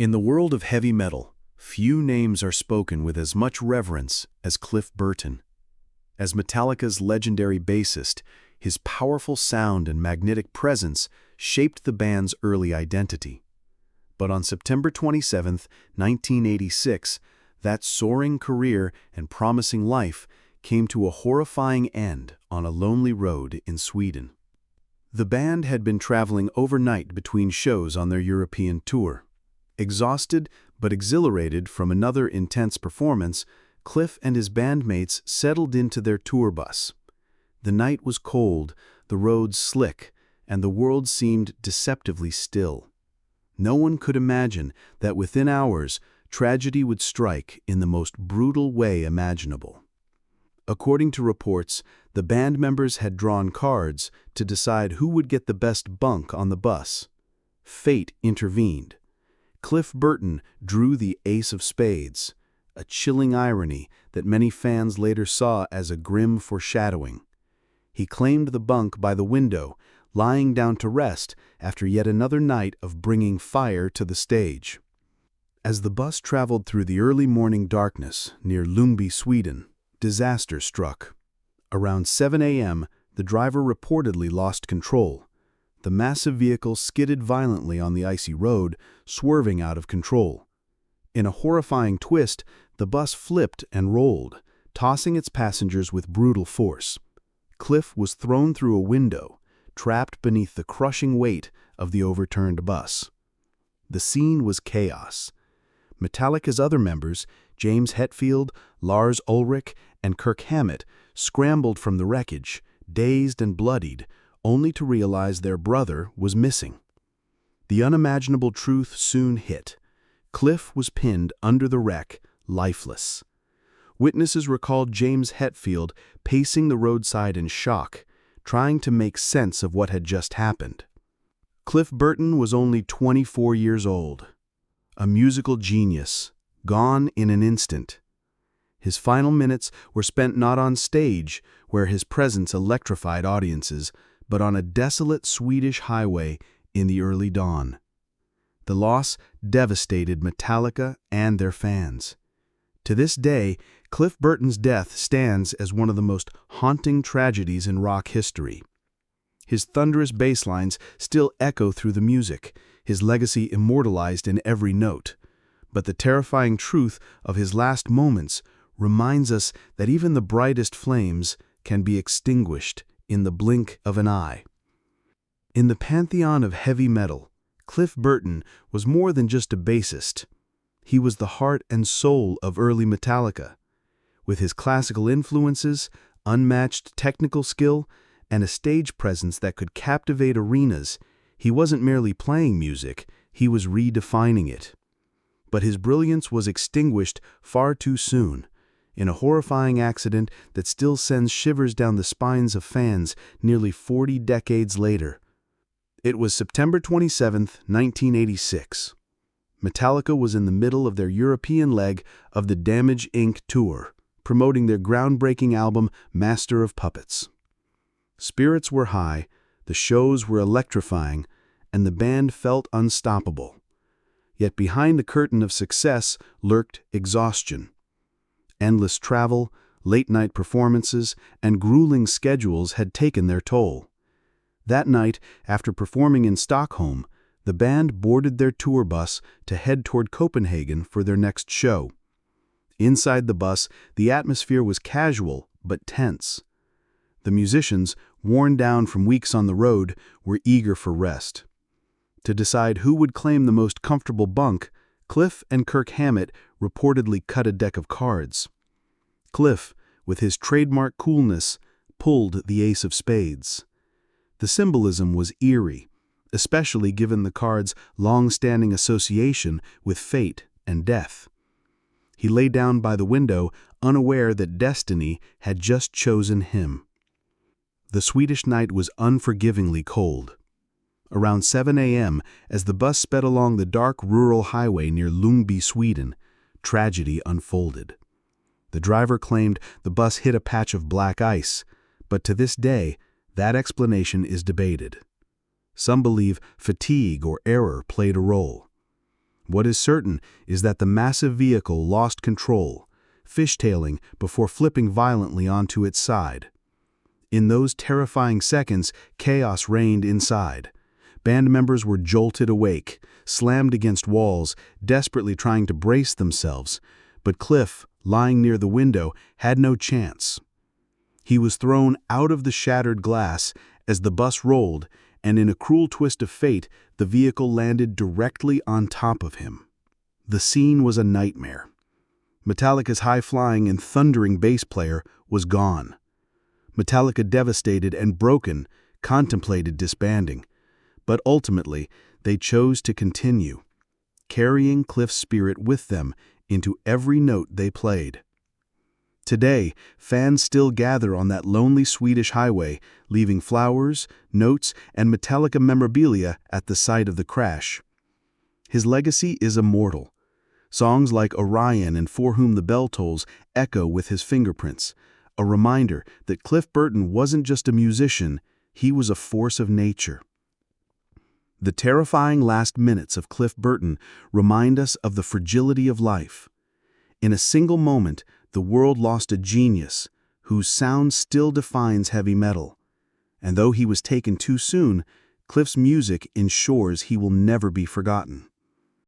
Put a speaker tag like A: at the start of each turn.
A: In the world of heavy metal, few names are spoken with as much reverence as Cliff Burton. As Metallica's legendary bassist, his powerful sound and magnetic presence shaped the band's early identity. But on September 27, 1986, that soaring career and promising life came to a horrifying end on a lonely road in Sweden. The band had been traveling overnight between shows on their European tour. Exhausted but exhilarated from another intense performance, Cliff and his bandmates settled into their tour bus. The night was cold, the roads slick, and the world seemed deceptively still. No one could imagine that within hours, tragedy would strike in the most brutal way imaginable. According to reports, the band members had drawn cards to decide who would get the best bunk on the bus. Fate intervened. Cliff Burton drew the ace of spades, a chilling irony that many fans later saw as a grim foreshadowing. He claimed the bunk by the window, lying down to rest after yet another night of bringing fire to the stage. As the bus traveled through the early morning darkness near Ljungby, Sweden, disaster struck. Around 7 a.m., the driver reportedly lost control. The massive vehicle skidded violently on the icy road, swerving out of control. In a horrifying twist, the bus flipped and rolled, tossing its passengers with brutal force. Cliff was thrown through a window, trapped beneath the crushing weight of the overturned bus. The scene was chaos. Metallica's other members, James Hetfield, Lars Ulrich, and Kirk Hammett, scrambled from the wreckage, dazed and bloodied, only to realize their brother was missing. The unimaginable truth soon hit. Cliff was pinned under the wreck, lifeless. Witnesses recalled James Hetfield pacing the roadside in shock, trying to make sense of what had just happened. Cliff Burton was only 24 years old, a musical genius, gone in an instant. His final minutes were spent not on stage, where his presence electrified audiences, but on a desolate Swedish highway in the early dawn. The loss devastated Metallica and their fans. To this day, Cliff Burton's death stands as one of the most haunting tragedies in rock history. His thunderous bass lines still echo through the music, his legacy immortalized in every note. But the terrifying truth of his last moments reminds us that even the brightest flames can be extinguished in the blink of an eye. In the pantheon of heavy metal, Cliff Burton was more than just a bassist. He was the heart and soul of early Metallica. With his classical influences, unmatched technical skill, and a stage presence that could captivate arenas, he wasn't merely playing music, he was redefining it. But his brilliance was extinguished far too soon, in a horrifying accident that still sends shivers down the spines of fans nearly 40 decades later. It was September 27, 1986. Metallica was in the middle of their European leg of the Damage Inc. tour, promoting their groundbreaking album Master of Puppets. Spirits were high, the shows were electrifying, and the band felt unstoppable. Yet behind the curtain of success lurked exhaustion. Endless travel, late-night performances, and grueling schedules had taken their toll. That night, after performing in Stockholm, the band boarded their tour bus to head toward Copenhagen for their next show. Inside the bus, the atmosphere was casual but tense. The musicians, worn down from weeks on the road, were eager for rest. To decide who would claim the most comfortable bunk, Cliff and Kirk Hammett reportedly cut a deck of cards. Cliff, with his trademark coolness, pulled the ace of spades. The symbolism was eerie, especially given the card's long-standing association with fate and death. He lay down by the window, unaware that destiny had just chosen him. The Swedish night was unforgivingly cold. Around 7 a.m., as the bus sped along the dark rural highway near Ljungby, Sweden, tragedy unfolded. The driver claimed the bus hit a patch of black ice, but to this day, that explanation is debated. Some believe fatigue or error played a role. What is certain is that the massive vehicle lost control, fishtailing before flipping violently onto its side. In those terrifying seconds, chaos reigned inside. Band members were jolted awake, slammed against walls, desperately trying to brace themselves, but Cliff, lying near the window, had no chance. He was thrown out of the shattered glass as the bus rolled, and in a cruel twist of fate, the vehicle landed directly on top of him. The scene was a nightmare. Metallica's high-flying and thundering bass player was gone. Metallica, devastated and broken, contemplated disbanding, but ultimately they chose to continue, carrying Cliff's spirit with them into every note they played. Today, fans still gather on that lonely Swedish highway, leaving flowers, notes, and Metallica memorabilia at the site of the crash. His legacy is immortal. Songs like Orion and For Whom the Bell Tolls echo with his fingerprints, a reminder that Cliff Burton wasn't just a musician, he was a force of nature. The terrifying last minutes of Cliff Burton remind us of the fragility of life. In a single moment, the world lost a genius whose sound still defines heavy metal. And though he was taken too soon, Cliff's music ensures he will never be forgotten.